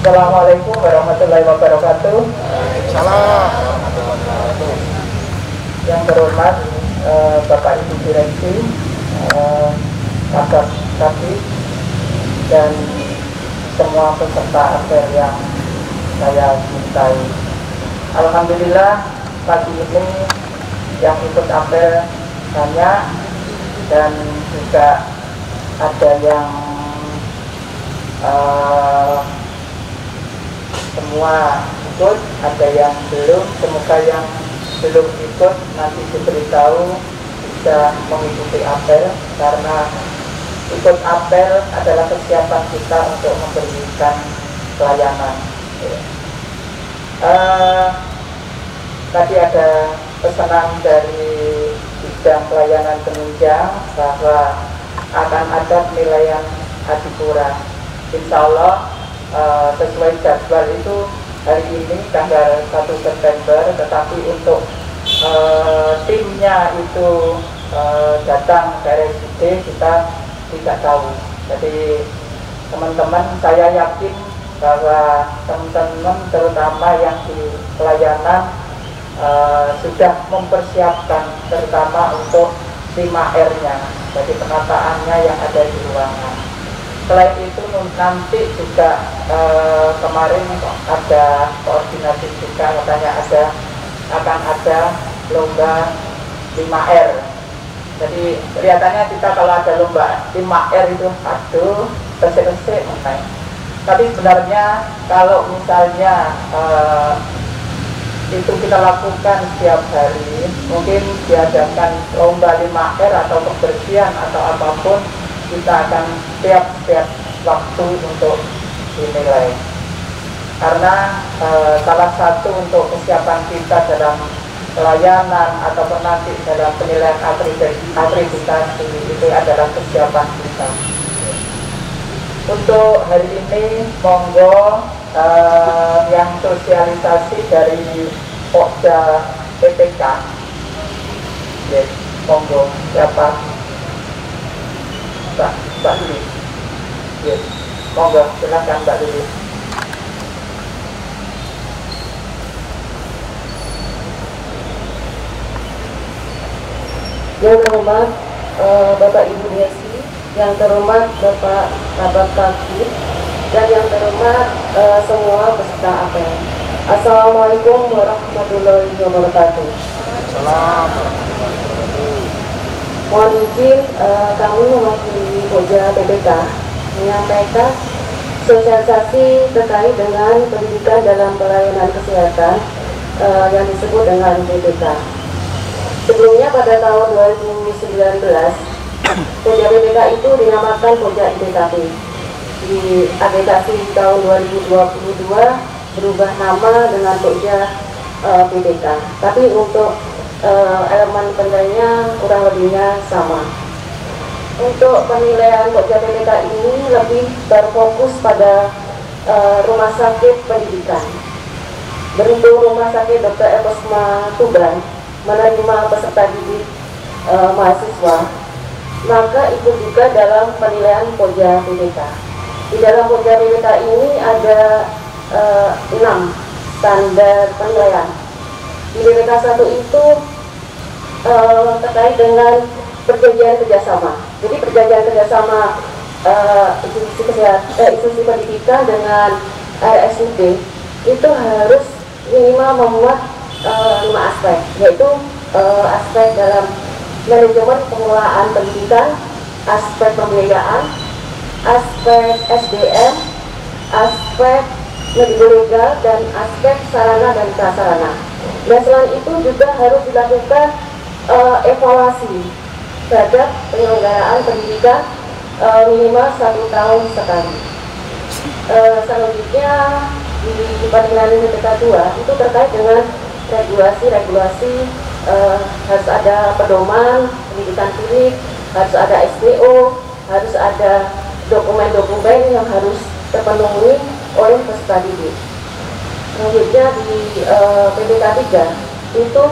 Assalamualaikum warahmatullahi wabarakatuh. Salam. Yang terhormat Bapak Ibu Direksi, Kakak Kaki, dan semua peserta apel yang saya cintai. Alhamdulillah pagi ini yang ikut apel banyak, dan juga ada yang semua ikut, ada yang belum. Semoga yang belum ikut nanti diberitahu bisa mengikuti apel, karena ikut apel adalah kesiapan kita untuk memberikan pelayanan. Tadi ada pesanan dari bidang pelayanan penunjang bahwa akan ada penilaian adipura. Insya Allah sesuai jadwal itu hari ini tanggal 1 September, tetapi untuk timnya itu datang dari RSUD kita tidak tahu. Jadi teman-teman, saya yakin bahwa teman-teman terutama yang di pelayanan sudah mempersiapkan, terutama untuk 5R-nya, jadi penataannya yang ada di ruangan. Selain itu nanti juga kemarin ada koordinasi juga, katanya akan ada lomba 5R. Jadi kelihatannya kita kalau ada lomba 5R itu aduh resik-resik makanya. Tapi sebenarnya kalau misalnya itu kita lakukan setiap hari, mungkin diadakan lomba 5R atau kebersihan atau apapun, kita akan setiap waktu untuk dinilai. Karena salah satu untuk kesiapan kita dalam pelayanan ataupun nanti dalam penilaian akreditasi itu adalah kesiapan kita. Untuk hari ini monggo yang sosialisasi dari Pokja PPK, yes, monggo siapa? Mbak Lili, yes, monggo silakan Mbak Lili. Yang terhormat Bapak Ibu Direksi, yang terhormat Bapak Kabak Kaki, dan yang terhormat semua peserta apel. Assalamualaikum warahmatullahi wabarakatuh. Salam. Mohon izin kami mewakili Pokja PPK menyampaikan sosialisasi terkait dengan pendidikan dalam pelayanan kesehatan yang disebut dengan PPK. Sebelumnya pada tahun 2019, Pokja PPK itu dinamakan Pokja IPKP. Di agregasi tahun 2022 berubah nama dengan Pokja PPK. Tapi untuk elemen penilaiannya kurang lebihnya sama. Untuk penilaian Pokja PPK ini lebih berfokus pada rumah sakit pendidikan. Beruntung Rumah Sakit Dr. Erosma Tuban menerima peserta didik mahasiswa, maka ikut juga dalam penilaian Pokja PPK. Di dalam Pokja PPK ini ada 6 standar penilaian. Di PPK 1 itu terkait dengan perjanjian kerjasama. Jadi perjanjian kerjasama institusi pendidikan dengan RSUD itu harus minimal memuat 5 aspek, yaitu aspek dalam manajemen pengelolaan pendidikan, aspek pembiayaan, aspek SDM, aspek legal, dan aspek sarana dan prasarana. Dan selain itu juga harus dilakukan evaluasi terhadap penyelenggaraan pendidikan minimal 1 tahun sekali. Selanjutnya di penilaian PPK 2 itu terkait dengan regulasi harus ada pedoman pendidikan klinik, harus ada SPO, harus ada dokumen-dokumen yang harus terpenuhi oleh peserta didik. Selanjutnya di PPK 3 itu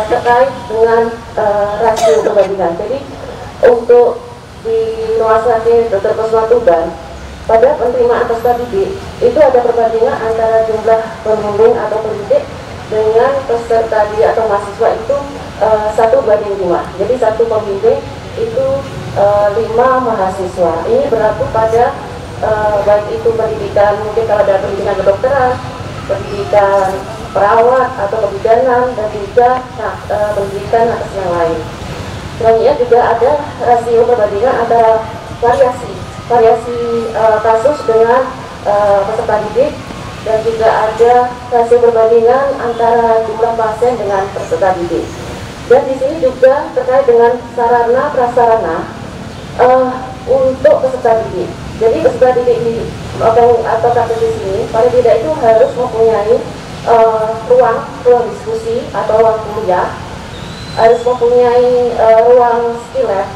terkait dengan rasio perbandingan. Jadi untuk di Rumah Sakit Dr. Erosma Tuban pada penerimaan peserta didik itu ada perbandingan antara jumlah pembimbing atau pendidik dengan peserta didik atau mahasiswa itu 1:5. Jadi satu pembimbing itu 5 mahasiswa. Ini berlaku pada baik itu pendidikan, mungkin kalau ada pendidikan kedokteran, pendidikan perawat atau kebidanan, dan juga pendidikan atas yang lain. Selanjutnya juga ada rasio perbandingan antara variasi kasus dengan peserta didik, dan juga ada rasio perbandingan antara jumlah pasien dengan peserta didik. Dan di sini juga terkait dengan sarana prasarana untuk peserta didik. Jadi peserta didik atau KPD di sini paling tidak itu harus mempunyai ruang diskusi atau ruang kuliah, harus mempunyai ruang skill lab,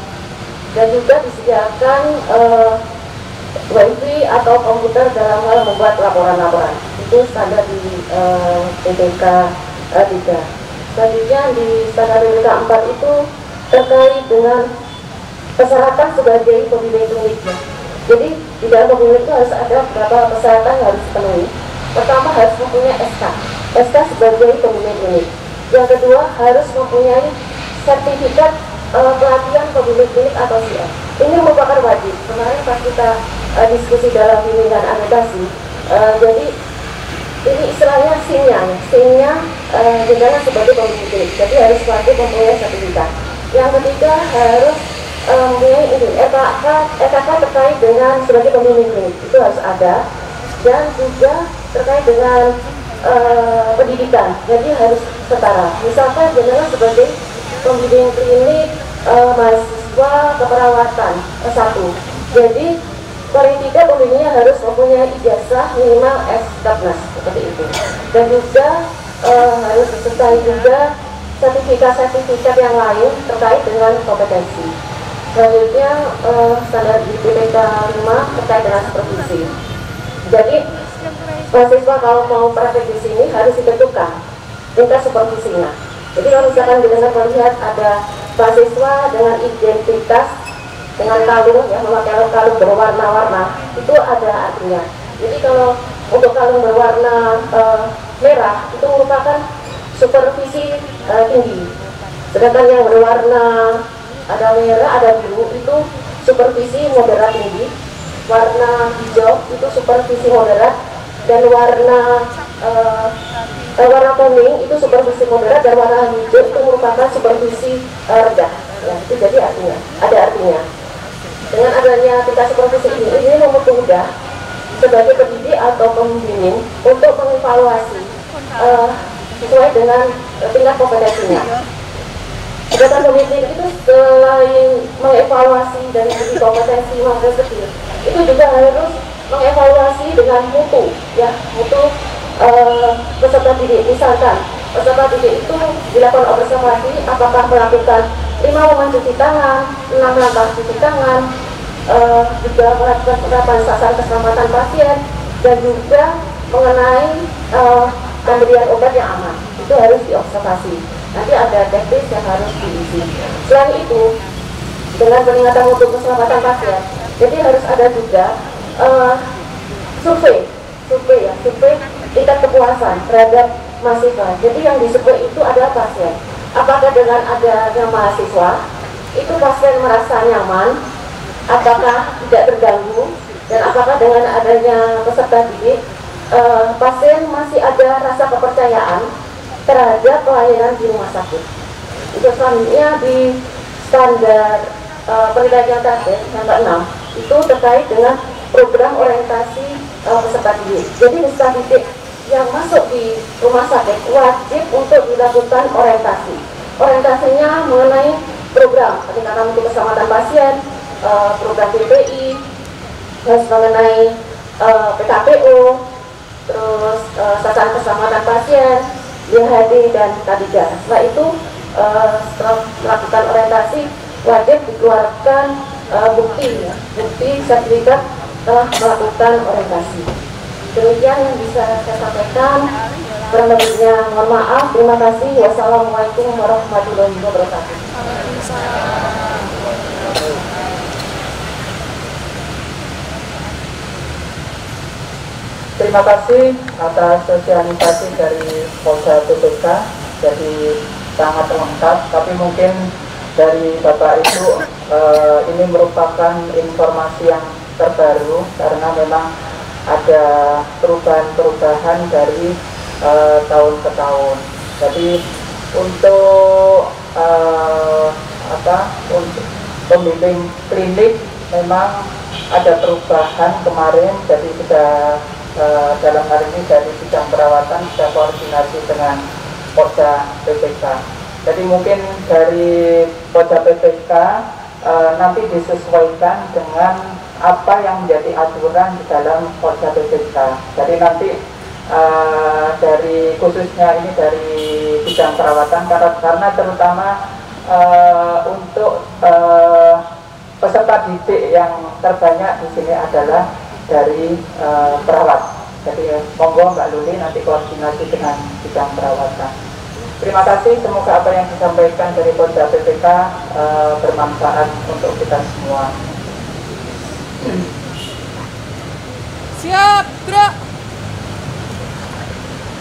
dan juga disediakan wifi atau komputer dalam hal membuat laporan-laporan. Itu standar di PPK 3. Selanjutnya di standar PPK 4 itu terkait dengan persyaratan sebagai pembimbing kliniknya. Jadi di dalam pembimbing itu harus ada beberapa persyaratan yang harus dipenuhi. Pertama, harus mempunyai SK sebagai pembimbing klinik. Yang kedua, harus mempunyai sertifikat pelatihan pembimbing klinik atau CF. Ini merupakan wajib. Kemarin pas kita diskusi dalam bimbingan adaptasi, jadi ini istilahnya SIN-nya dijalankan sebagai pembimbing klinik. Jadi harus wajib mempunyai sertifikat. Yang ketiga, harus mempunyai EKK terkait dengan sebagai pembimbing klinik, itu harus ada. Dan juga terkait dengan pendidikan, jadi harus setara. Misalkan janganlah sebagai pembimbing klinik mahasiswa keperawatan S1, jadi paling tidak pembimbingnya harus mempunyai ijazah minimal S-Dapnas, seperti itu. Dan juga harus disertai juga sertifikat yang lain terkait dengan kompetensi. Selanjutnya standar di PPK 5 terkait dengan supervisi. Jadi mahasiswa kalau mau praktek di sini harus ditentukan tingkat supervisinya. Jadi kalau misalkan kita melihat ada mahasiswa dengan identitas dengan kalung, ya, memakai kalung berwarna-warna, itu ada artinya. Jadi kalau untuk kalung berwarna merah itu merupakan supervisi tinggi. Sedangkan yang berwarna ada merah, ada biru itu supervisi moderat tinggi. Warna hijau itu supervisi moderat, dan warna kuning itu supervisi moderat, dan warna hijau itu merupakan supervisi rendah. Ya, itu jadi ada artinya. Dengan adanya tingkat supervisi ini mempermudah sebagai pendidik atau pembimbing untuk mengevaluasi sesuai dengan tingkat kompetensinya. Sedangkan pembimbing itu selain mengevaluasi dari segi kompetensi mahasiswa kecil, itu juga harus mengevaluasi dengan mutu, ya, mutu peserta didik. Misalkan peserta didik itu dilakukan observasi apakah melakukan 5 momen cuci tangan, 6 langkah cuci tangan, juga melakukan penerapan sasaran keselamatan pasien, dan juga mengenai pemberian obat yang aman. Itu harus diobservasi. Nanti ada teknis yang harus diisi. Selain itu, dengan peningkatan mutu keselamatan pasien, jadi harus ada juga survei tingkat kepuasan terhadap mahasiswa. Jadi yang disurvei itu adalah pasien. Apakah dengan adanya mahasiswa itu pasien merasa nyaman, apakah tidak terganggu, dan apakah dengan adanya peserta didik pasien masih ada rasa kepercayaan terhadap pelayanan di rumah sakit. Itu selanjutnya di standar penilaian target yang ke-6 itu terkait dengan program orientasi peserta didik. Jadi peserta didik yang masuk di rumah sakit wajib untuk dilakukan orientasi. Orientasinya mengenai program peningkatan mutu keselamatan pasien, program PPI, terus mengenai PKPO, terus sasaran keselamatan pasien, YHD, dan K3. Setelah itu setelah melakukan orientasi wajib dikeluarkan bukti sertifikat telah melakukan orientasi. Demikian yang bisa saya sampaikan. Kurang lebihnya mohon maaf. Terima kasih. Wassalamualaikum warahmatullahi wabarakatuh. Terima kasih atas sosialisasi dari Polda PPK, jadi sangat lengkap, tapi mungkin dari Bapak Ibu ini merupakan informasi yang terbaru karena memang ada perubahan-perubahan dari tahun ke tahun. Jadi untuk untuk pembimbing klinik memang ada perubahan kemarin, jadi sudah dalam hal ini dari bidang perawatan sudah koordinasi dengan Polda PPK. Jadi mungkin dari Polda PPK nanti disesuaikan dengan apa yang menjadi aturan di dalam Polda PPK. Jadi nanti dari khususnya ini dari bidang perawatan karena terutama untuk peserta didik yang terbanyak di sini adalah dari perawat. Jadi monggo Mbak Luli nanti koordinasi dengan bidang perawatan. Terima kasih, semoga apa yang disampaikan dari Polda PPK bermanfaat untuk kita semua. Siap, gerak.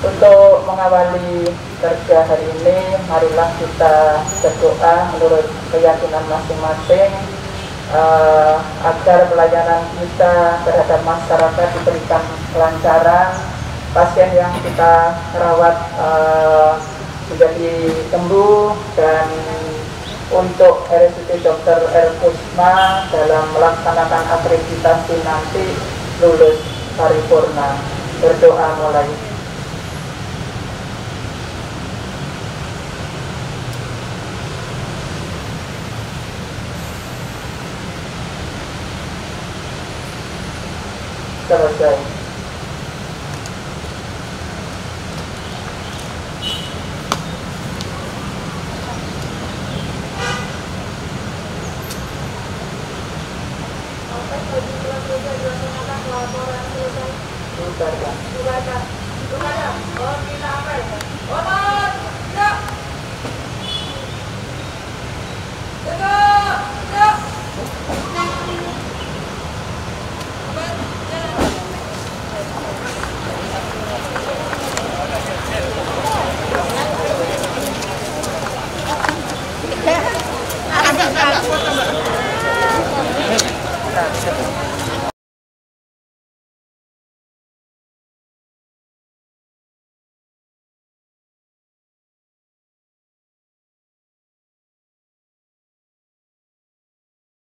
Untuk mengawali kerja hari ini, marilah kita berdoa menurut keyakinan masing-masing agar pelayanan kita terhadap masyarakat diberikan kelancaran, pasien yang kita rawat menjadi sembuh, dan untuk RSUD Dr. Erkusma dalam melaksanakan akreditasi nanti lulus paripurna. Berdoa mulai. Selesai. Ada.